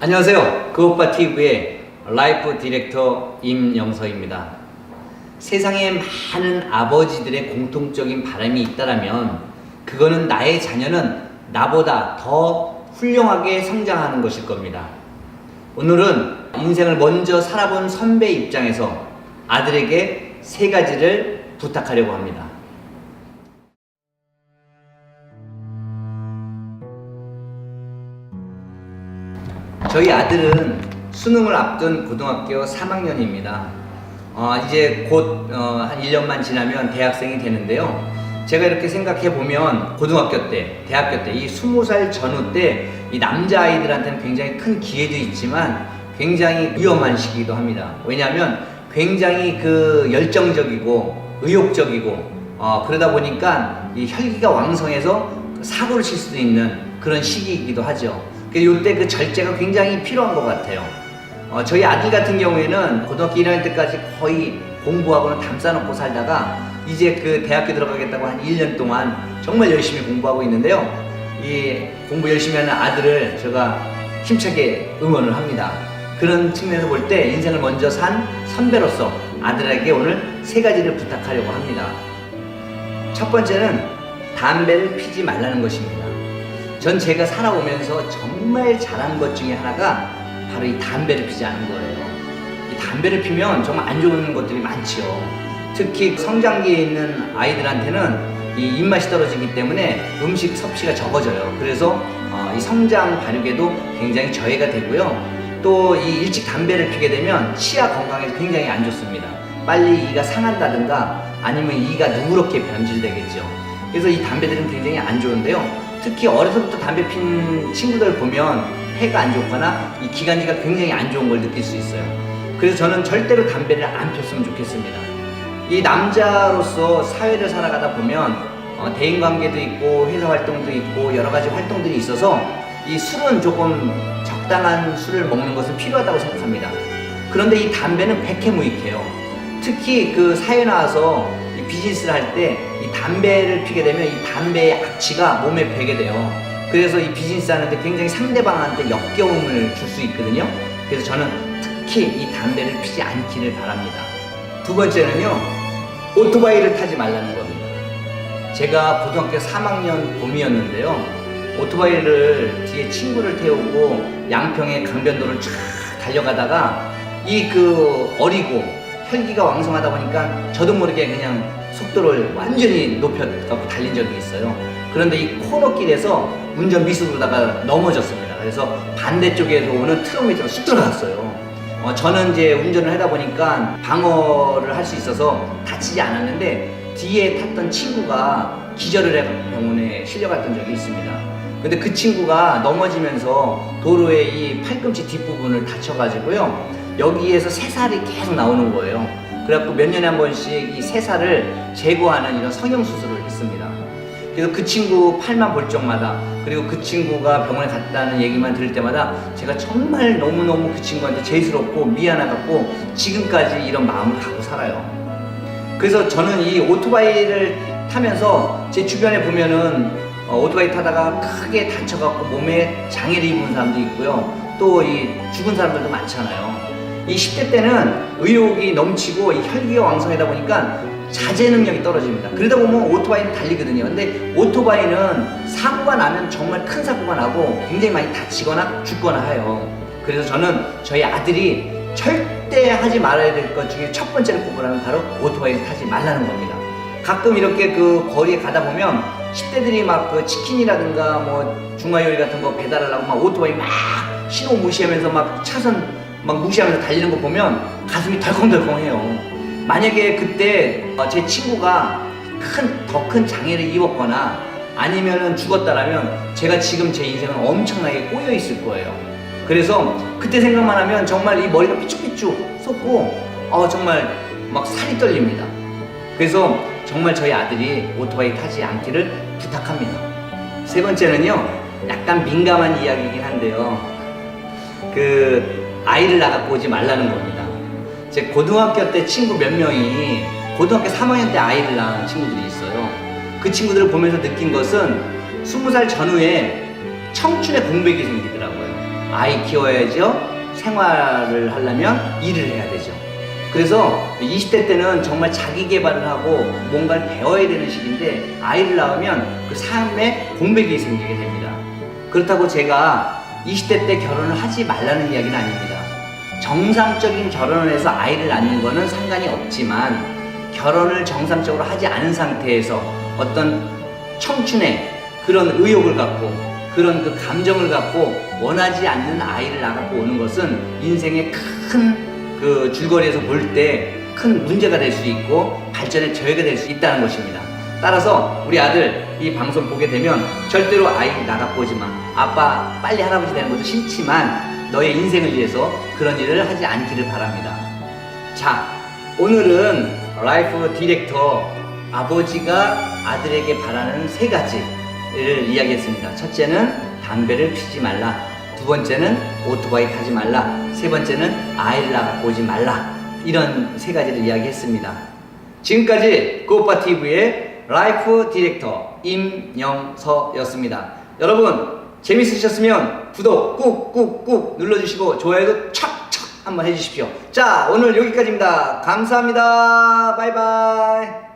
안녕하세요. 그 오빠 TV의 라이프 디렉터 임영서입니다. 세상에 많은 아버지들의 공통적인 바람이 있다면 그거는 나의 자녀는 나보다 더 훌륭하게 성장하는 것일 겁니다. 오늘은 인생을 먼저 살아본 선배 입장에서 아들에게 3가지를 부탁하려고 합니다. 저희 아들은 수능을 앞둔 고등학교 3학년입니다. 이제 곧 한 1년만 지나면 대학생이 되는데요. 제가 이렇게 생각해 보면 고등학교 때, 대학교 때, 이 20살 전후 때 이 남자아이들한테는 굉장히 큰 기회도 있지만 굉장히 위험한 시기이기도 합니다. 왜냐하면 굉장히 열정적이고 의욕적이고 그러다 보니까 이 혈기가 왕성해서 사고를 칠 수도 있는 그런 시기이기도 하죠. 이때 그 절제가 굉장히 필요한 것 같아요. 저희 아들 같은 경우에는 고등학교 1학년 때까지 거의 공부하고는 담싸놓고 살다가 이제 그 대학교 들어가겠다고 한 1년 동안 정말 열심히 공부하고 있는데요. 이 공부 열심히 하는 아들을 제가 힘차게 응원을 합니다. 그런 측면에서 볼 때 인생을 먼저 산 선배로서 아들에게 오늘 3가지를 부탁하려고 합니다. 첫 번째는 담배를 피지 말라는 것입니다. 전 제가 살아오면서 정말 잘한 것 중에 하나가 바로 이 담배를 피지 않은 거예요. 이 담배를 피면 정말 안 좋은 것들이 많지요. 특히 성장기에 있는 아이들한테는 이 입맛이 떨어지기 때문에 음식 섭취가 적어져요. 그래서 이 성장 발육에도 굉장히 저해가 되고요. 또 이 일찍 담배를 피게 되면 치아 건강에 굉장히 안 좋습니다. 빨리 이가 상한다든가 아니면 이가 누렇게 변질되겠죠. 그래서 이 담배들은 굉장히 안 좋은데요. 특히 어려서부터 담배 핀 친구들 보면 폐가 안 좋거나 이 기관지가 굉장히 안 좋은 걸 느낄 수 있어요. 그래서 저는 절대로 담배를 안 폈으면 좋겠습니다. 이 남자로서 사회를 살아가다 보면 대인관계도 있고 회사 활동도 있고 여러 가지 활동들이 있어서 이 술은 조금 적당한 술을 먹는 것은 필요하다고 생각합니다. 그런데 이 담배는 백해무익해요. 특히 그 사회 나와서 이 비즈니스를 할 때 이 담배를 피게 되면 이 담배의 악취가 몸에 배게 돼요. 그래서 이 비즈니스 하는데 굉장히 상대방한테 역겨움을 줄 수 있거든요. 그래서 저는 특히 이 담배를 피지 않기를 바랍니다. 두 번째는요, 오토바이를 타지 말라는 겁니다. 제가 고등학교 3학년 봄이었는데요. 오토바이를 뒤에 친구를 태우고 양평의 강변도를 쫙 달려가다가 어리고 혈기가 왕성하다 보니까 저도 모르게 그냥 속도를 완전히 높여갖고 달린 적이 있어요. 그런데 이 코너길에서 운전 미숙으로다가 넘어졌습니다. 그래서 반대쪽에서 오는 트럭 밑으로 쑥 들어갔어요. 저는 이제 운전을 하다 보니까 방어를 할 수 있어서 다치지 않았는데 뒤에 탔던 친구가 기절을 해서 병원에 실려갔던 적이 있습니다. 근데 그 친구가 넘어지면서 도로의 이 팔꿈치 뒷부분을 다쳐가지고요. 여기에서 새살이 계속 나오는 거예요. 그래갖고 몇 년에 한 번씩 이 새살을 제거하는 이런 성형수술을 했습니다. 그래서 그 친구 팔만 볼 적마다, 그리고 그 친구가 병원에 갔다는 얘기만 들을 때마다 제가 정말 너무너무 그 친구한테 죄스럽고 미안해갖고 지금까지 이런 마음을 갖고 살아요. 그래서 저는 이 오토바이를 타면서 제 주변에 보면은 오토바이 타다가 크게 다쳐갖고 몸에 장애를 입은 사람도 있고요. 또 이 죽은 사람들도 많잖아요. 이 10대 때는 의욕이 넘치고 이 혈기가 왕성하다 보니까 자제 능력이 떨어집니다. 그러다 보면 오토바이는 달리거든요. 근데 오토바이는 사고가 나면 정말 큰 사고가 나고 굉장히 많이 다치거나 죽거나 해요. 그래서 저는 저희 아들이 절대 하지 말아야 될 것 중에 첫 번째로 꼽으라면 바로 오토바이를 타지 말라는 겁니다. 가끔 이렇게 거리에 가다 보면 10대들이 막 치킨이라든가 뭐 중화요리 같은 거 배달하려고 막 오토바이 막 신호 무시하면서 막 차선 막 무시하면서 달리는 거 보면 가슴이 덜컹덜컹해요. 만약에 그때 제 친구가 더 큰 장애를 입었거나 아니면은 죽었다라면 제가 지금 제 인생은 엄청나게 꼬여 있을 거예요. 그래서 그때 생각만 하면 정말 이 머리가 삐쭉삐쭉 솟고 정말 막 살이 떨립니다. 그래서 정말 저희 아들이 오토바이 타지 않기를 부탁합니다. 3번째는요, 약간 민감한 이야기이긴 한데요. 아이를 낳아갖고 오지 말라는 겁니다. 제 고등학교 때 친구 몇 명이 고등학교 3학년 때 아이를 낳은 친구들이 있어요. 그 친구들을 보면서 느낀 것은 20살 전후에 청춘의 공백이 생기더라고요. 아이 키워야죠. 생활을 하려면 일을 해야 되죠. 그래서 20대 때는 정말 자기 개발을 하고 뭔가를 배워야 되는 시기인데 아이를 낳으면 그 삶에 공백이 생기게 됩니다. 그렇다고 제가 20대 때 결혼을 하지 말라는 이야기는 아닙니다. 정상적인 결혼을 해서 아이를 낳는 거는 상관이 없지만 결혼을 정상적으로 하지 않은 상태에서 어떤 청춘의 그런 의욕을 갖고 그런 그 감정을 갖고 원하지 않는 아이를 낳고 오는 것은 인생의 큰 그 줄거리에서 볼 때 큰 문제가 될 수 있고 발전의 저해가 될 수 있다는 것입니다. 따라서 우리 아들 이 방송 보게 되면 절대로 아이 낳고 오지 마. 아빠 빨리 할아버지 되는 것도 싫지만 너의 인생을 위해서 그런 일을 하지 않기를 바랍니다. 자, 오늘은 라이프 디렉터 아버지가 아들에게 바라는 3가지를 이야기했습니다. 첫째는 담배를 피지 말라. 두 번째는 오토바이 타지 말라. 세 번째는 아이를 낳고 오지 말라. 이런 3가지를 이야기했습니다. 지금까지 고오빠TV의 라이프 디렉터 임영서였습니다. 여러분 재밌으셨으면 구독 꾹꾹꾹 눌러주시고 좋아요도 촥촥 한번 해주십시오. 자, 오늘 여기까지입니다. 감사합니다. 바이바이.